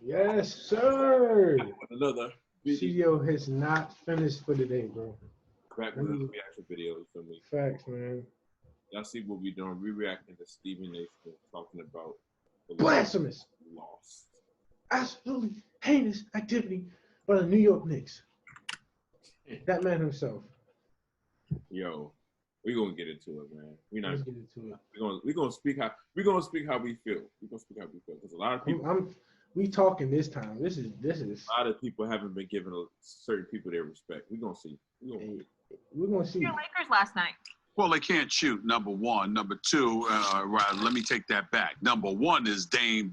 Yes, sir. Another video. CEO has not finished for the day, bro. Back with another reaction video for me. Facts, man. Y'all see what we doing? We reacting to Stephen A. Smith talking about the Blasphemous. loss. Absolutely heinous activity by the New York Knicks. That man himself. Yo, we gonna get into it, man. Let's get into it. We're gonna speak how we feel. We're gonna speak how we feel because a lot of people. We talking this time. This is. A lot of people haven't been giving certain people their respect. We're gonna see. We're gonna see. Your Lakers last night. Well, they can't shoot, number one. Number two, right, let me take that back. Number one is Dame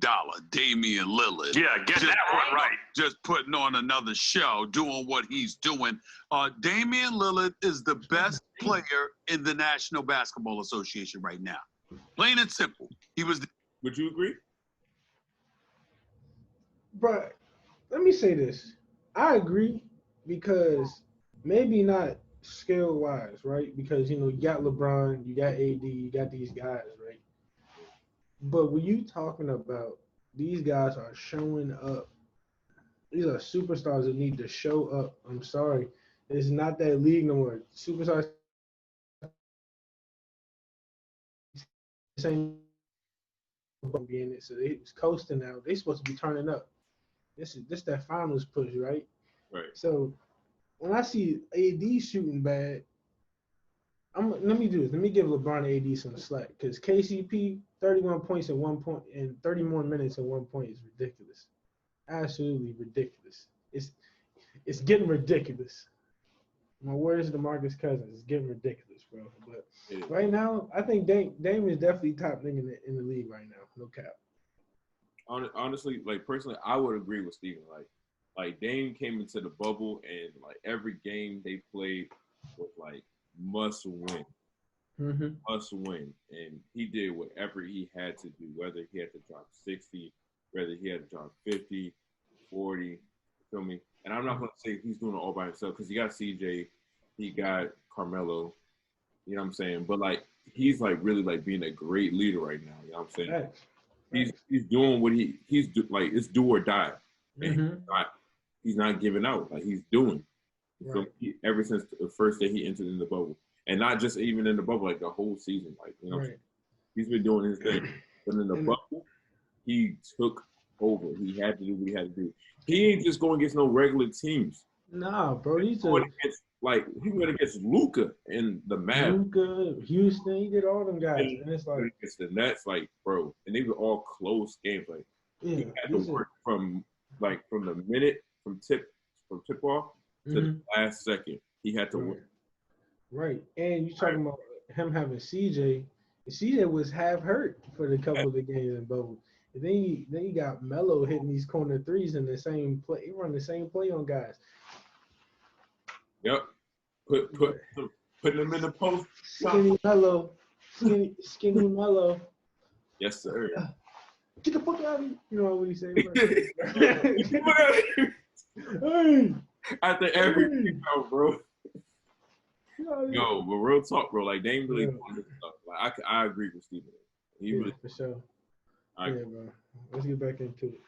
Damian Lillard. Yeah, get that one right. Just putting on another show, doing what he's doing. Damian Lillard is the best player in the National Basketball Association right now. Plain and simple. He was. Would you agree? But let me say this. I agree because maybe not skill wise, right? Because you got LeBron, you got AD, you got these guys, right? But when you talking about these guys are showing up, these are superstars that need to show up. I'm sorry, it's not that league no more. Superstars saying being it, so they coasting now. They supposed to be turning up. This that finals push, right? Right. So when I see AD shooting bad, let me do this. Let me give LeBron and AD some slack because KCP 31 points at 1 point and 30 more minutes at 1 point is ridiculous. Absolutely ridiculous. It's getting ridiculous. My words to DeMarcus Cousins, it's getting ridiculous, bro. But right now, I think Dame is definitely top nigga in the league right now. No cap. Honestly, like personally, I would agree with Steven. Like Dame came into the bubble and like every game they played was like must win. Must win. And he did whatever he had to do, whether he had to drop 60, whether he had to drop 50, 40, you feel me? And I'm not gonna say he's doing it all by himself because he got CJ, he got Carmelo, you know what I'm saying? But like he's like really like being a great leader right now, you know what I'm saying? He's doing what he's like it's do or die. And he's not giving out. Like he's doing. Right. So ever since the first day he entered in the bubble. And not just even in the bubble, like the whole season. Like, you know, right. He's been doing his thing. But in the bubble, he took over. He had to do what he had to do. He ain't just going against no regular teams. Nah, bro. He went against Luka and the Mavs. Luka, Houston, he did all them guys. And it's like it's the Nets, like, bro. And they were all close games. Like he had to work from the minute from tip off to the last second. He had to work. Right. And you talking about him having CJ. CJ was half hurt for the couple of the games in bubble. And then you got Melo hitting these corner threes in the same play. He run the same play on guys. Yep. Putting them in the post. Skinny Melo. Skinny Melo. Yes, sir. Get the fuck out of here. You know what he say? Get the fuck out of here. Hey. After every bro. Yo, but real talk, bro. Like Dame really doing this stuff. Like I agree with Steven. Really for sure. Bro. Let's get back into it.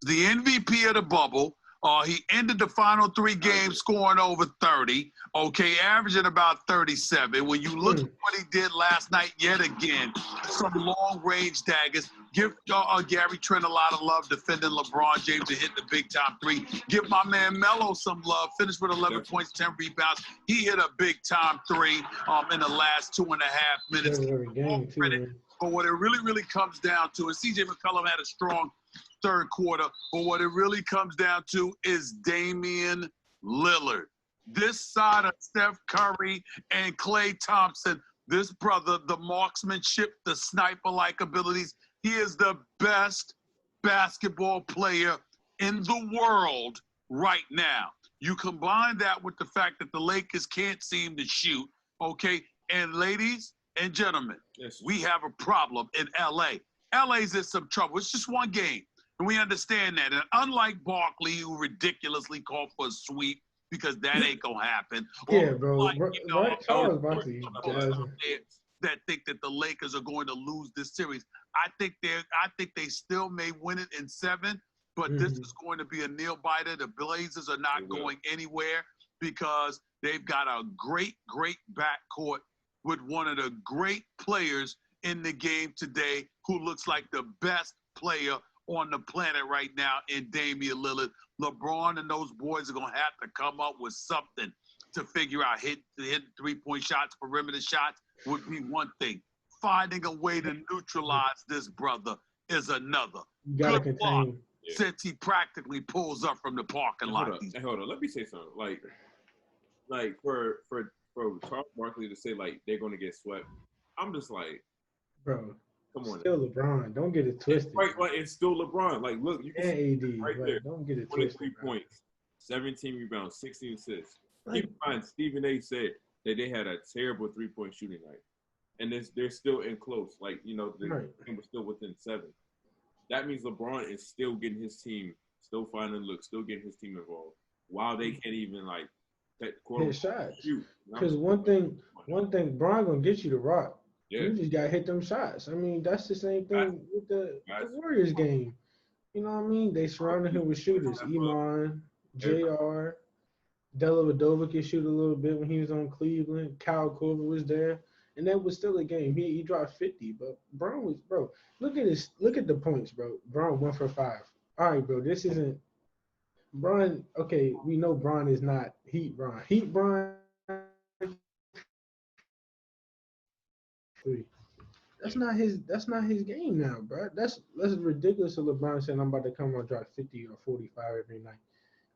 The MVP of the bubble. He ended the final 3 games scoring over 30. Okay, averaging about 37. When you look at what he did last night, yet again, some long-range daggers. Give Gary Trent a lot of love defending LeBron James and hitting the big-time 3. Give my man Melo some love. Finished with 11 points, 10 rebounds. He hit a big-time 3 in the last 2.5 minutes. But what it really comes down to, and C.J. McCollum had a strong third quarter, but what it really comes down to is Damian Lillard. This side of Steph Curry and Klay Thompson, this brother, the marksmanship, the sniper-like abilities, he is the best basketball player in the world right now. You combine that with the fact that the Lakers can't seem to shoot, okay? And ladies and gentlemen, we have a problem in L.A. LA's in some trouble. It's just one game. And we understand that. And unlike Barkley, who ridiculously called for a sweep because that ain't going to happen. Bro. Like, that think that the Lakers are going to lose this series. I think they still may win it in 7, but this is going to be a nail biter. The Blazers are not going anywhere because they've got a great, great backcourt with one of the great players in the game today who looks like the best player on the planet right now in Damian Lillard. LeBron and those boys are going to have to come up with something to figure out hit three-point shots, perimeter shots would be one thing. Finding a way to neutralize this brother is another. You gotta Good luck, contain. since he practically pulls up from the parking lot. Hold on. Let me say something. Like for Charles Barkley to say like they're gonna get swept, I'm just like, bro, come on. Still LeBron. Don't get it twisted. Right, like it's still LeBron. Like look, you can see AD right like, there. Don't get it 23 twisted. points, 17 rebounds, 16 assists. Like, Keep in mind, Stephen A. said that they had a terrible 3-point shooting night, and they're still in close. Like the game was still within 7. That means LeBron is still getting his team, still finding looks, still getting his team involved, while they can't even like hit shots. Shoot. Because one thing, Bron gonna get you to rock. Yeah. You just gotta hit them shots. I mean, that's the same thing with the Warriors game. You know what I mean? They surrounded him with shooters. Iman, JR, Dellavedova could shoot a little bit when he was on Cleveland. Kyle Korver was there. And that was still a game. He dropped 50, but Bron was, bro. Look at the points, bro. Bron 1 for 5. All right, bro. This isn't Bron. Okay, we know Bron is not Heat Bron. Heat Bron. That's not his game now, bro. That's ridiculous. Of LeBron saying I'm about to come and drop 50 or 45 every night.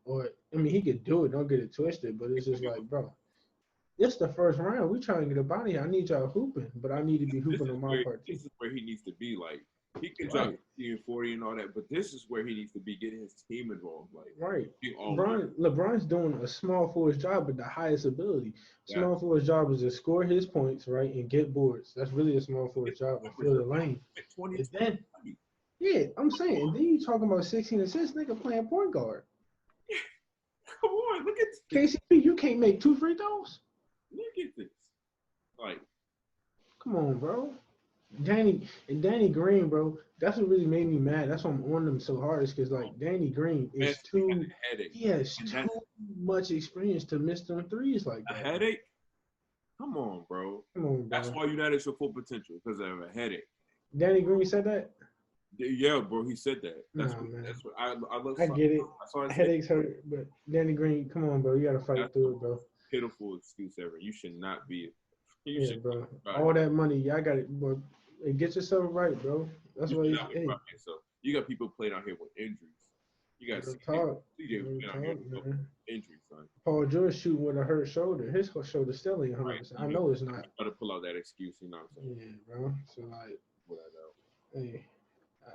Or I mean, he could do it. Don't get it twisted. But it's just like, bro. It's the first round. We trying to get up out of here. I need y'all hooping, but I need to be hooping on my part too. This is where he needs to be. Like he can drop 50 and 40 and all that, but this is where he needs to be getting his team involved. Like LeBron's doing a small forward's job with the highest ability. Small forward's job is to score his points, right, and get boards. That's really a small forward's job and fill the lane. I'm saying. And then you talking about 16 assists, nigga playing point guard. Come on, look at KCP. You can't make 2 free throws. Look at this. Like, come on, bro. Danny Green, bro. That's what really made me mad. That's why I'm on them so hard. Is because like Danny Green is he has too much experience to miss them threes like that. A headache? Come on, bro. That's why you're not at your full potential because of a headache. Danny Green said that. Yeah, bro. He said that. That's what I love. I get it. Headaches hurt, but Danny Green, come on, bro. You gotta fight through it, bro. Pitiful excuse ever. You should not be. Bro. All that money, y'all got it, bro. Get yourself right, bro. That's why you got people playing out here with injuries. You got injuries, son. Paul George shooting with a hurt shoulder. His shoulder still ain't 100%. I know it's not. Got to pull out that excuse, you know what I'm saying? Yeah, bro. So like, whatever.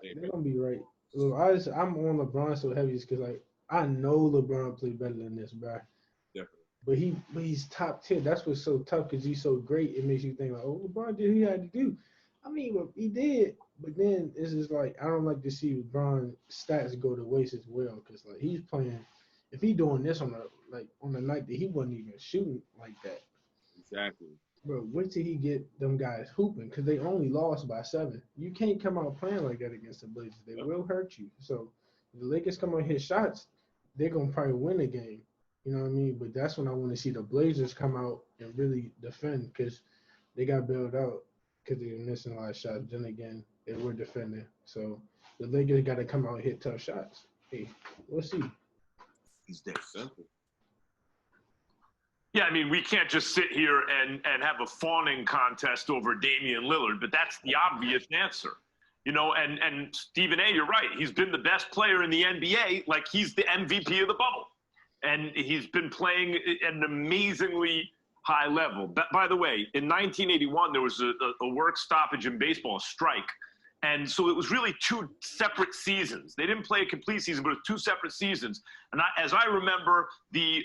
They're gonna be right. Look, I'm on LeBron so heavy because like I know LeBron played better than this, bro. Definitely. But he's top 10. That's what's so tough because he's so great. It makes you think like, oh, LeBron did what he had to do. I mean, he did, but then it's just like I don't like to see LeBron stats go to waste as well because like he's playing. If he doing this on the night that he wasn't even shooting like that. Exactly. Bro, wait till he get them guys hooping because they only lost by 7. You can't come out playing like that against the Blazers. They will hurt you. So if the Lakers come out and hit shots, they're gonna probably win the game. You know what I mean? But that's when I want to see the Blazers come out and really defend because they got bailed out because they were missing a lot of shots. Then again, they were defending. So the Lakers got to come out and hit tough shots. Hey, we'll see. He's dead simple. Yeah, I mean, we can't just sit here and have a fawning contest over Damian Lillard, but that's the obvious answer. You know, and Stephen A., you're right. He's been the best player in the NBA, like he's the MVP of the bubble. And he's been playing at an amazingly high level. By the way, in 1981, there was a work stoppage in baseball, a strike. And so it was really 2 separate seasons. They didn't play a complete season, but it was 2 separate seasons. And as I remember, the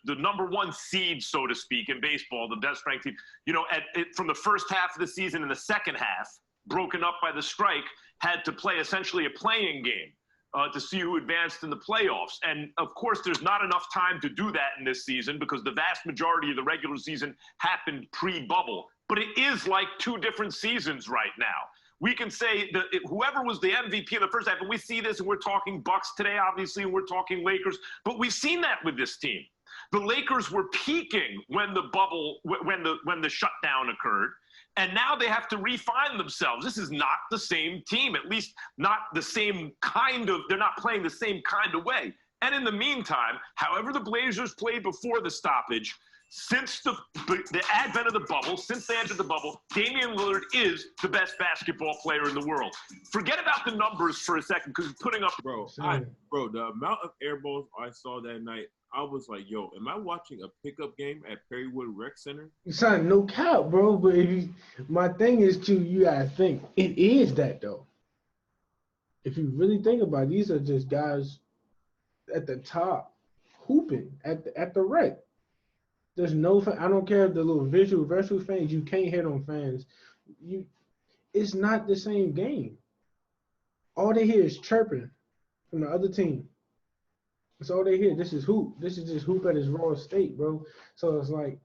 number 1 seed, so to speak, in baseball, the best ranked team, you know, from the first half of the season and the second half, broken up by the strike, had to play essentially a playing game to see who advanced in the playoffs. And of course, there's not enough time to do that in this season because the vast majority of the regular season happened pre-bubble. But it is like 2 different seasons right now. We can say that whoever was the MVP in the first half, and we see this, and we're talking Bucks today, obviously, and we're talking Lakers, but we've seen that with this team. The Lakers were peaking when the bubble, when the shutdown occurred, and now they have to refine themselves. This is not the same team, at least not the same kind of, they're not playing the same kind of way. And in the meantime, however the Blazers played before the stoppage, since the advent of the bubble, since they entered the bubble, Damian Lillard is the best basketball player in the world. Forget about the numbers for a second, because putting up... Bro, the amount of air balls I saw that night, I was like, yo, am I watching a pickup game at Perrywood Rec Center? Son, no cap, bro. But my thing is, too, you gotta think, it is that, though. If you really think about it, these are just guys at the top hooping at the rec. There's no, I don't care if the little visual fans, you can't hit on fans. It's not the same game. All they hear is chirping from the other team. That's all they hear. This is hoop. This is just hoop at its raw state, bro. So it's like,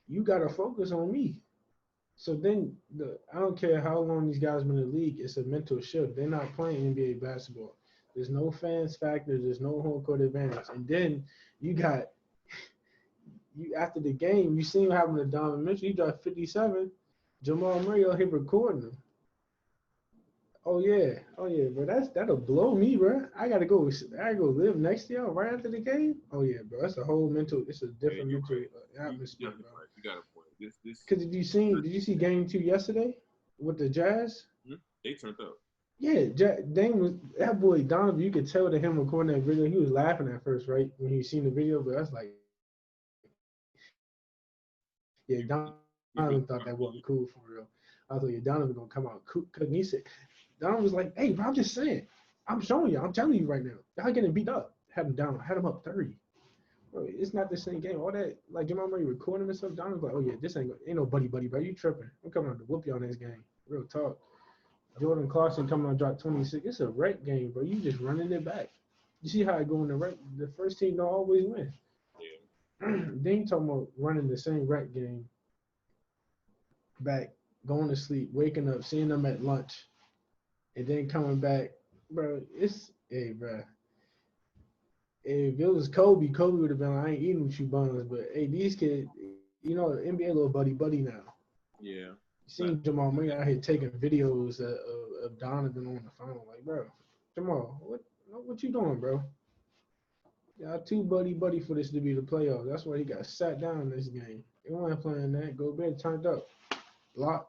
you got to focus on me. So then, I don't care how long these guys been in the league, it's a mental shift. They're not playing NBA basketball. There's no fans factor. There's no home court advantage. And then you got, after the game, you seen what happened to Donovan Mitchell. He dropped 57. Jamal Murray out here recording him. Oh yeah, bro. That'll blow me, bro. I gotta go live next to y'all right after the game. Oh yeah, bro. That's a whole mental. It's a different mental atmosphere, bro. You got a point. This. Because did you see Game 2 yesterday with the Jazz? They turned up. Yeah, that boy Donovan. You could tell to him recording that video. He was laughing at first, right, when he seen the video. But that's like, yeah, Donovan thought that wasn't cool for real. I thought, yeah, Donovan gonna come out cooking. He said, Donovan was like, hey, bro, I'm just saying. I'm showing you. I'm telling you right now. Y'all getting beat up. Had him up 30. Bro, it's not the same game. All that, like, Jamal Murray recording himself. Donovan's like, oh, yeah, this ain't no buddy, bro. You tripping. I'm coming out to whoop you on this game. Real talk. Jordan Clarkson coming on drop 26. It's a rec game, bro. You just running it back. You see how it go in the rec? The first team don't always win. Yeah. Dean talking about running the same rec game back, going to sleep, waking up, seeing them at lunch, and then coming back. Bro, hey, bro. If it was Kobe would have been like, I ain't eating with you bums. But, hey, these kids, you know, NBA little buddy now. Yeah. You seen Jamal Murray out here taking videos of Donovan on the phone. Like, bro, Jamal, what you doing, bro? Y'all too buddy for this to be the playoffs. That's why he got sat down in this game. They weren't playing that. Gobert turned up. Blocked.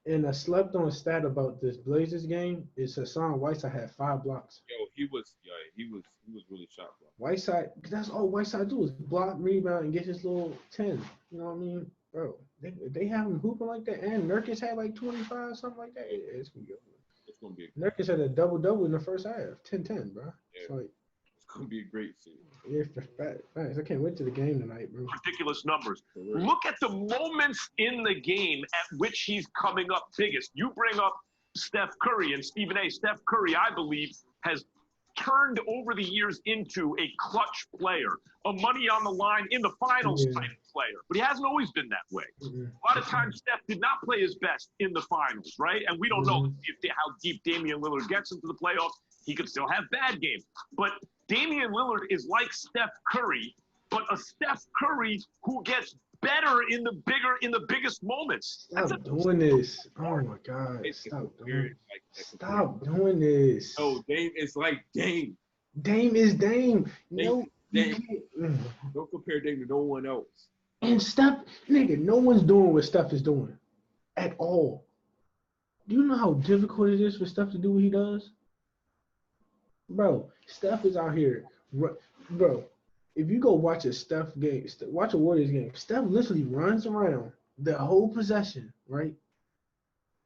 And I slept on a stat about this Blazers game. It's Hassan Whiteside had 5 blocks. Yo, he was really shot blocked. Whiteside, that's all Whiteside do is block, rebound, and get his little 10. You know what I mean? Bro, they have him hooping like that. And Nurkic had like 25, something like that. It's going to be good. It's going to be Nurkic had a double-double in the first half. 10-10, bro. Yeah. It's going to be a great season. Yeah, facts. I can't wait to the game tonight, bro. Ridiculous numbers. Look at the moments in the game at which he's coming up biggest. You bring up Steph Curry and Stephen A. Steph Curry, I believe, has turned over the years into a clutch player, a money on the line in the finals type player. But he hasn't always been that way. A lot of times Steph did not play his best in the finals, right? And we don't know how deep Damian Lillard gets into the playoffs. He could still have bad games. But Damian Lillard is like Steph Curry, but a Steph Curry who gets better in the biggest moments. Stop doing this. Oh my God. Stop doing this. Oh, Dame is like Dame. Dame is Dame. Dame. Don't compare Dame to no one else. And Steph, nigga, no one's doing what Steph is doing at all. Do you know how difficult it is for Steph to do what he does? Bro, Steph is out here. Bro, if you go watch a Steph game, watch a Warriors game, Steph literally runs around the whole possession, right?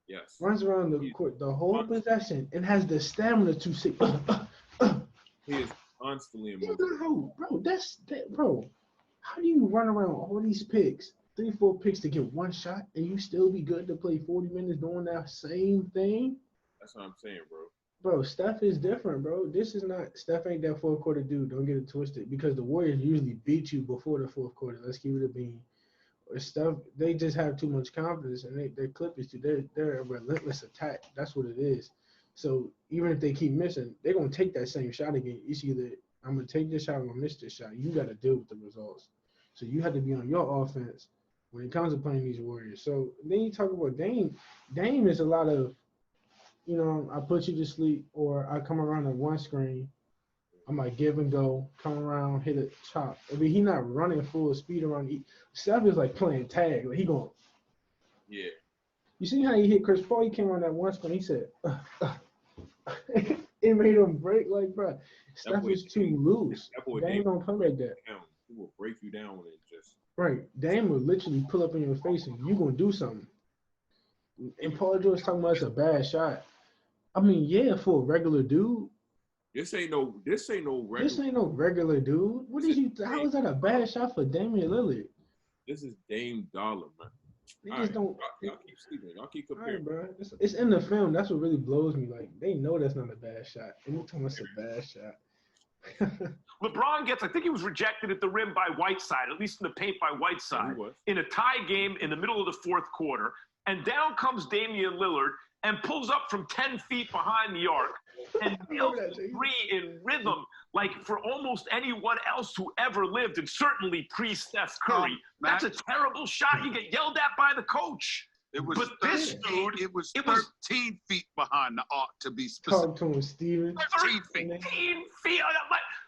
Yes. Runs around the court the whole possession and has the stamina to say, He is constantly in motion. Bro, how do you run around all these picks, 3-4 picks to get one shot, and you still be good to play 40 minutes doing that same thing? That's what I'm saying, bro. Bro, Steph is different, bro. Steph ain't that fourth quarter dude. Don't get it twisted. Because the Warriors usually beat you before the fourth quarter. Let's keep it a bean. stuff. They just have too much confidence, and their clip is they're a relentless attack. That's what it is. So even if they keep missing, they're gonna take that same shot again. It's either I'm gonna take this shot, I'm gonna miss this shot. You got to deal with the results. So you have to be on your offense when it comes to playing these Warriors. So then you talk about Dame. Dame is a lot of, I put you to sleep, or I come around at one screen. I might give and go, come around, hit a chop. I mean, he not running full speed around. Steph is like playing tag. Like he going. Yeah. You see how he hit Chris Paul? He came on that one screen. He said, it made him break. Like, bro, Steph is too loose. Dame don't play like that. He will break you down and just. Right. Dame will literally pull up in your face and you gonna do something. And Paul George talking about it's a bad shot. I mean, yeah, for a regular dude. This ain't no regular dude. What is you? How is that a bad shot for Damian Lillard? This is Dame Dollar, man. Y'all keep sleeping. Y'all keep comparing. Right, bro. It's in the film. That's what really blows me. Like they know that's not a bad shot. Anytime it's a bad shot. LeBron I think he was rejected at the rim by Whiteside, at least in the paint by Whiteside, in a tie game in the middle of the fourth quarter. And down comes Damian Lillard and pulls up from 10 feet behind the arc and nails the three in rhythm, like for almost anyone else who ever lived, and certainly pre-Steph Curry. That's a terrible shot. You get yelled at by the coach. It was 13 feet behind the arc, to be specific. Talk to him, Steven. 13 feet. 13 feet.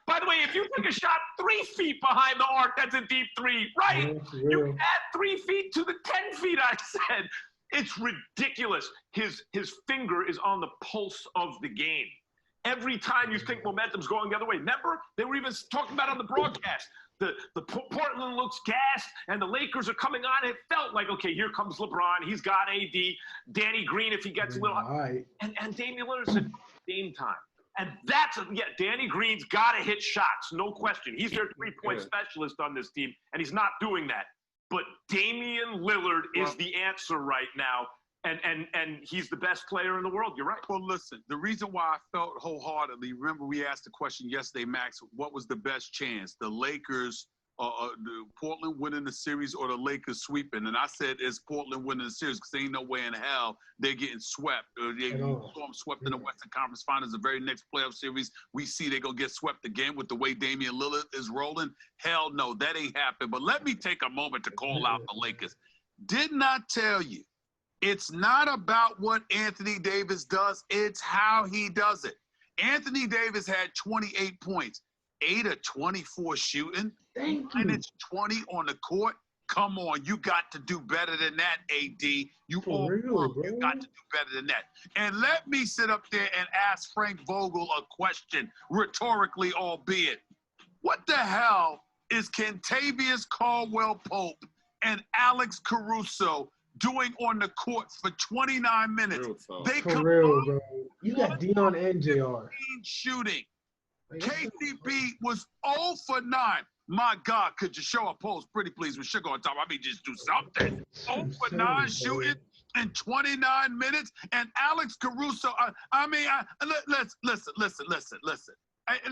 By the way, if you take a shot 3 feet behind the arc, that's a deep three, right? You add 3 feet to the 10 feet, I said. It's ridiculous. His finger is on the pulse of the game. Every time you think momentum's going the other way. Remember, they were even talking about on the broadcast. The Portland looks gassed, and the Lakers are coming on. It felt like, okay, here comes LeBron. He's got AD. Danny Green, if he gets a little. Right. And Damian Lillard said, game time. And Danny Green's got to hit shots, no question. He's their three-point specialist on this team, and he's not doing that. But Damian Lillard is the answer right now, and he's the best player in the world. You're right. Well, listen, the reason why I felt wholeheartedly, remember we asked the question yesterday, Max, what was the best chance? The Lakers, the Portland winning the series, or the Lakers sweeping? And I said it's Portland winning the series because ain't no way in hell they're getting swept. They saw them swept in the Western Conference Finals. The very next playoff series, we see they're going to get swept again with the way Damian Lillard is rolling. Hell no, that ain't happening. But let me take a moment to call out the Lakers. Did not tell you. It's not about what Anthony Davis does. It's how he does it. Anthony Davis had 28 points, 8 of 24 shooting. Thank and you. it's 20 on the court. Come on, you got to do better than that, AD. You got to do better than that. And let me sit up there and ask Frank Vogel a question, rhetorically albeit. What the hell is Kentavious Caldwell-Pope and Alex Caruso doing on the court for 29 minutes? They for real, bro. You got Dion and JR. Shooting. KCP was 0 for 9. My God, could you show a pose, pretty please, with sugar on top? I mean, just do something. 0 for 9 shooting in 29 minutes. And Alex Caruso,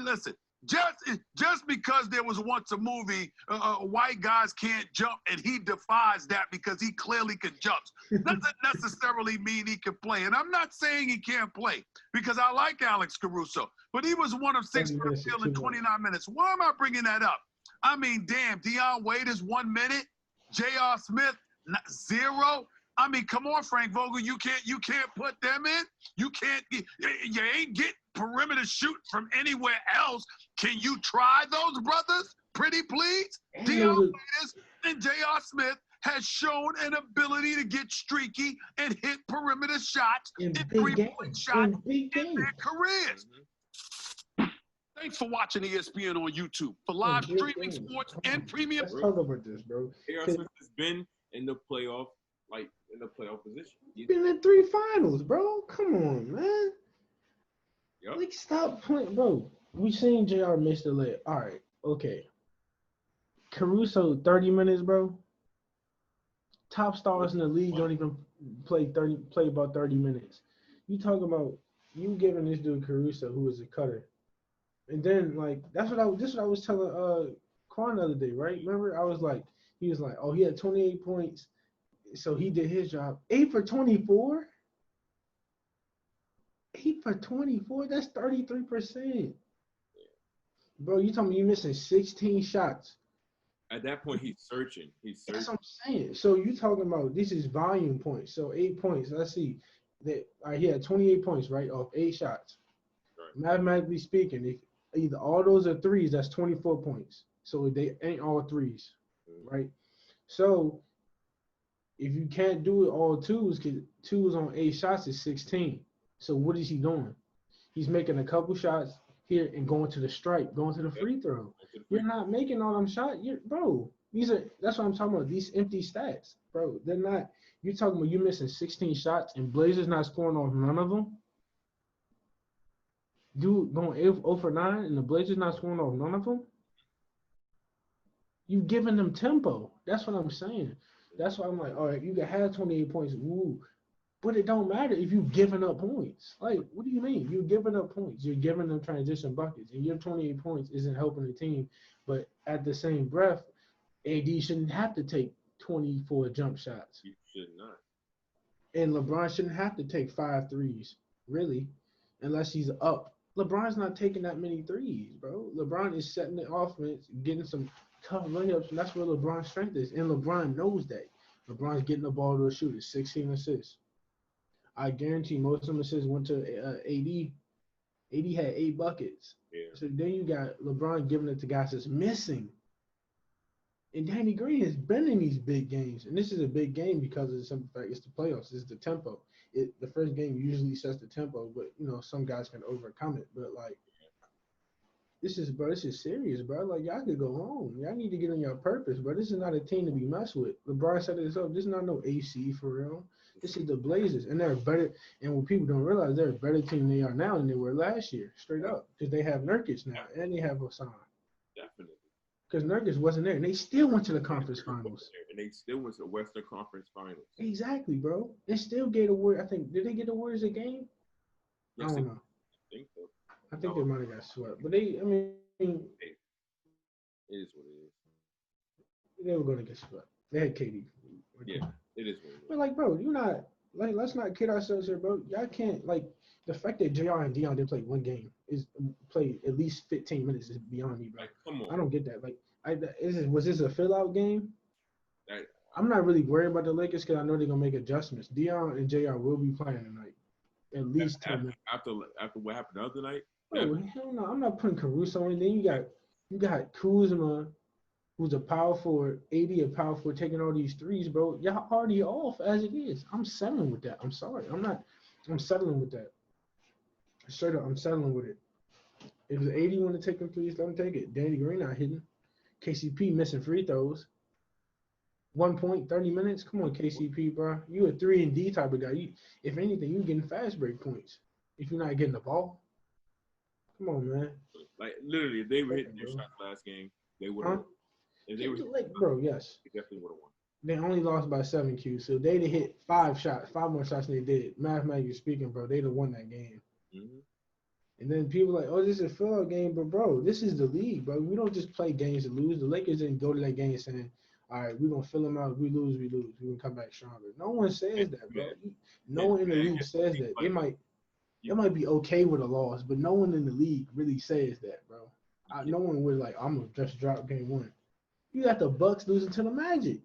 listen. Just because there was once a movie, white guys can't jump, and he defies that because he clearly can jump, doesn't necessarily mean he can play. And I'm not saying he can't play because I like Alex Caruso, but he was 1 of 6 for the field in 29 minutes. Why am I bringing that up? I mean, damn, Dion Wade is 1 minute, J.R. Smith 0. I mean, come on, Frank Vogel, you can't put them in. You ain't get perimeter shoot from anywhere else. Can you try those brothers? Pretty please. Dion Waiters and J.R. Smith has shown an ability to get streaky and hit perimeter shots in three-point shots in their careers. Thanks for watching ESPN on YouTube. For live streaming sports and premium. Let's talk about this, bro. J.R. Smith has been in the playoff, in the playoff position. He's been in 3 finals, bro. Come on, man. Yep. Like, stop playing, bro. We seen JR miss the leg. All right, okay. Caruso, 30 minutes, bro. Top stars in the league don't even play about 30 minutes. You talking about you giving this dude Caruso, who is a cutter, and then like this is what I was telling Quan the other day, right? Remember, I was like, He was like, oh, he had 28 points, so he did his job. 8 for 24. 8 for 24. That's 33%. Bro, you told me you missing 16 shots. At that point, he's searching. That's what I'm saying. So you talking about this is volume points. So 8 points. Let's see. That he had 28 points, right, off 8 shots. Right. Mathematically speaking, if either all those are threes, that's 24 points. So they ain't all threes, right? So if you can't do it all twos, because twos on 8 shots is 16. So what is he doing? He's making a couple shots here and going to the stripe, going to the free throw. You're not making all them shots. Bro, that's what I'm talking about. These empty stats, bro. They're not. You're talking about you missing 16 shots and Blazers not scoring off none of them. Dude going 0 for 9 and the Blazers not scoring off none of them. You've given them tempo. That's what I'm saying. That's why I'm like, all right, you can have 28 points. Woo. But it don't matter if you've given up points. Like, what do you mean? You're giving up points. You're giving them transition buckets. And your 28 points isn't helping the team. But at the same breath, AD shouldn't have to take 24 jump shots. You should not. And LeBron shouldn't have to take 5 threes, really, unless he's up. LeBron's not taking that many threes, bro. LeBron is setting the offense, getting some tough layups, and that's where LeBron's strength is. And LeBron knows that. LeBron's getting the ball to a shooter, 16 assists. I guarantee most of them assists went to AD. AD had 8 buckets. Yeah. So then you got LeBron giving it to guys that's missing. And Danny Green has been in these big games. And this is a big game because of the simple fact it's the playoffs. It's the tempo. The first game usually sets the tempo, but, some guys can overcome it. But, like, this is serious, bro. Like, y'all could go home. Y'all need to get on your purpose, bro. This is not a team to be messed with. LeBron said this up. This is not no AC for real. This is the Blazers, and they're better. And what people don't realize, they're a better team than they are now than they were last year, straight up, because they have Nurkic now, and they have Hassan. Definitely. Because Nurkic wasn't there, and they still went to the conference finals. And they still went to the Western Conference Finals. Exactly, bro. They still gave the Warriors. I think, did they get the Warriors a game? Yes, I don't know. I think so. I think they might have got swept, but it is what it is. They were going to get swept. They had KD. Yeah, it is what it is. But, like, bro, let's not kid ourselves here, bro. Y'all can't, like, the fact that JR and Dion didn't play one game played at least 15 minutes is beyond me, bro. Like, come on. I don't get that. Like, was this a fill-out game? Like, I'm not really worried about the Lakers because I know they're going to make adjustments. Dion and JR will be playing tonight. At least 10 minutes. After what happened the other night? Bro, hell no. I'm not putting Caruso in. Then you got Kuzma, who's a power forward, AD a power forward, taking all these threes, bro. Y'all already off as it is. I'm settling with that. I'm sorry. I'm settling with that. Straight up, I'm settling with it. If the AD want to take them threes, let him take it. Danny Green not hitting. KCP missing free throws. 1 point, 30 minutes. Come on, KCP, bro. You a 3-and-D type of guy. If anything, you getting fast break points. If you're not getting the ball. Come on, man. Like, literally, if they were hitting their shots last game, they would have won. If they were bro, yes. They definitely would have won. They only lost by 7 Q, so they'd have hit 5 more shots than they did. Mathematically speaking, bro, they'd have won that game. Mm-hmm. And then people are like, oh, this is a fill-out game, but, bro, this is the league, bro. We don't just play games to lose. The Lakers didn't go to that game saying, all right, we're going to fill them out. If we lose, we lose. We're going to come back stronger. No one says that, bro. No one in the league says that. They might be okay with a loss, but no one in the league really says that, bro. No one would like, I'm going to just drop game 1. You got the Bucks losing to the Magic.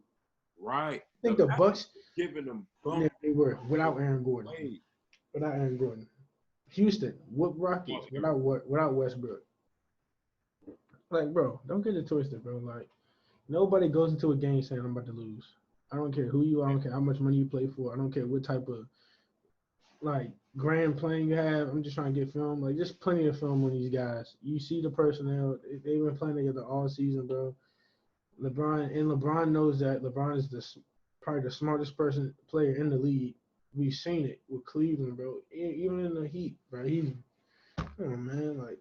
Right. I think the Bucks giving them they were without Aaron Gordon. Without Aaron Gordon. Houston, whoop Rockets without Westbrook. Like, bro, don't get it twisted, bro. Like, nobody goes into a game saying I'm about to lose. I don't care who you are. I don't care how much money you play for. I don't care what type of, like, grand plan you have. I'm just trying to get film. Like, just plenty of film on these guys. You see the personnel. They've been playing together all season, bro. LeBron knows that. LeBron is probably the smartest player in the league. We've seen it with Cleveland, bro. Even in the Heat, bro. Come on, man. Like,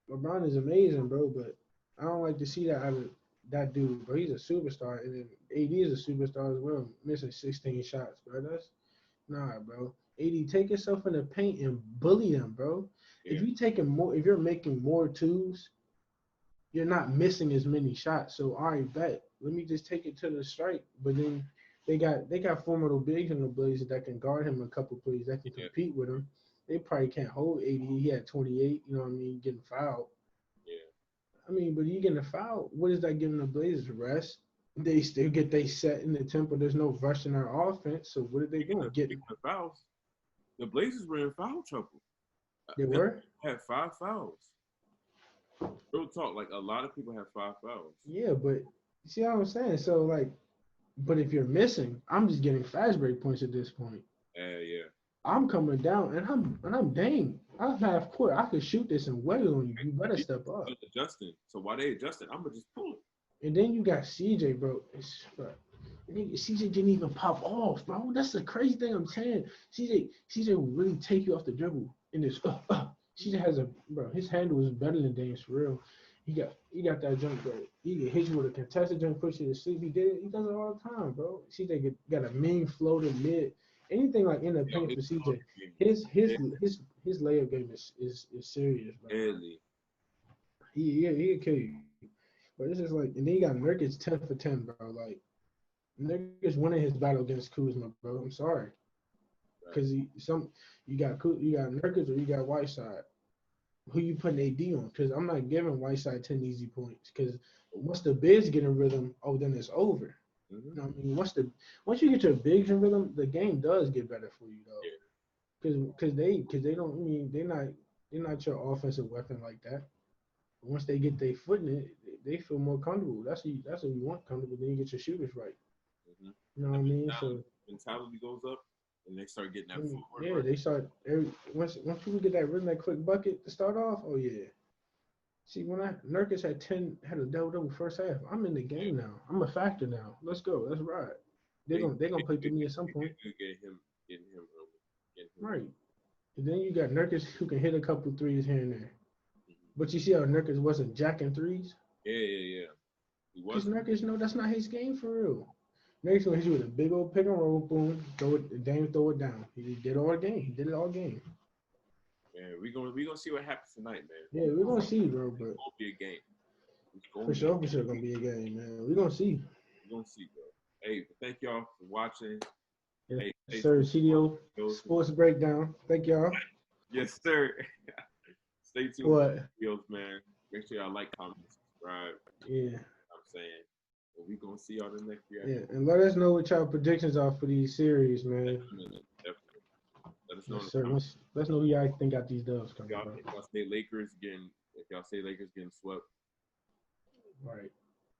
LeBron is amazing, bro, but I don't like to see that out of that dude, bro. He's a superstar, and then AD is a superstar as well, missing 16 shots, bro. Nah, bro. AD, take yourself in the paint and bully them, bro. Yeah. If you're making more twos, you're not missing as many shots. So all right, bet. Let me just take it to the strike. But then they got formidable bigs in the Blazers that can guard him a couple plays that can compete with him. They probably can't hold 80. He had 28. You know what I mean? Getting fouled. Yeah. I mean, but you getting a foul. What is that giving the Blazers rest? They still get they set in the tempo. There's no rush in their offense. So what are they doing? Getting the fouls. The Blazers were in foul trouble. They were? Had 5 fouls. Real talk, like a lot of people have 5 fouls. Yeah, but you see what I'm saying? So like, but if you're missing, I'm just getting fast break points at this point. Yeah. I'm coming down and I'm dang. I'm half court. I could shoot this and wet it on you. You better step up. Adjusting. So while they adjusted, I'm gonna just pull it. And then you got CJ, bro. CJ didn't even pop off, bro. That's the crazy thing I'm saying. CJ will really take you off the dribble in this. CJ has his handle is better than Dame's for real. He got that jump, bro. He can hit you with a contested jump, push you to sleep. He does it all the time, bro. CJ got a mean floater mid. Anything like in the paint for CJ. His layup game is serious, bro. Really? He'll kill you. But it's just like, and then you got Nurkic 10 for 10, bro. Like, Nurkic winning his battle against Kuzma, bro. I'm sorry, because you got Nurkic or you got Whiteside. Who you putting AD on? Because I'm not giving Whiteside 10 easy points. Because once the bigs get in rhythm, then it's over. Mm-hmm. You know what I mean? Once you get your bigs in rhythm, the game does get better for you though. Because they don't. I mean, they're not your offensive weapon like that. Once they get their foot in it, they feel more comfortable. That's what you want comfortable. Then you get your shooters right. Mm-hmm. You know what I mean? So mentality goes up, and they start getting that footwork. Yeah, they start once people get that rhythm, that quick bucket to start off. Oh yeah. See, when Nurkic had a double first half, I'm in the game now. I'm a factor now. Let's go. Let's ride. They're gonna play through me at some point. Getting him early. Right. And then you got Nurkic who can hit a couple threes here and there. But you see how Nurkic wasn't jacking threes? Yeah. He was. Because Nurkic, that's not his game for real. Nurkic gonna hit you with a big old pick and roll, boom, throw it down. He did it all game. He did it all game. Man, we gonna see what happens tonight, man. Yeah, we're gonna see, bro. But it's gonna be a game. For sure, gonna be a game, man. We're gonna see. We're gonna see, bro. Hey, thank y'all for watching. Yes, sir. CDO Sports Breakdown. Thank y'all. Yes, sir. Stay tuned for videos, man. Make sure y'all like, comment, subscribe. Yeah. I'm saying. And we gonna see y'all the next year. Yeah, and let us know what y'all predictions are for these series, man. Definitely. Let us know. Yes, sir. Let's know who y'all think got these dubs coming. If y'all say Lakers getting swept. Right.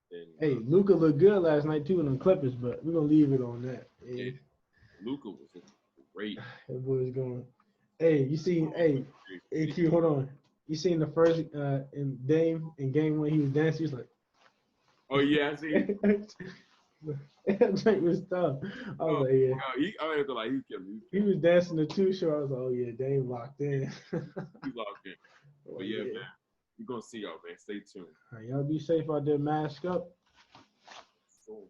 Then, hey, Luka looked good last night too in the Clippers, but we're gonna leave it on that. Yeah. Luka was great. That boy's going. Hey, you see? Hey, Q, hold on. You seen the first in Dame in game 1? He was dancing. He was like, "Oh yeah, I see." That drink was tough. I was like, yeah. He was dancing the 2 show. I was like, oh yeah, Dame locked in. He locked in. But yeah, man, we're gonna see y'all, man. Stay tuned. All right, y'all be safe out there. Mask up. So.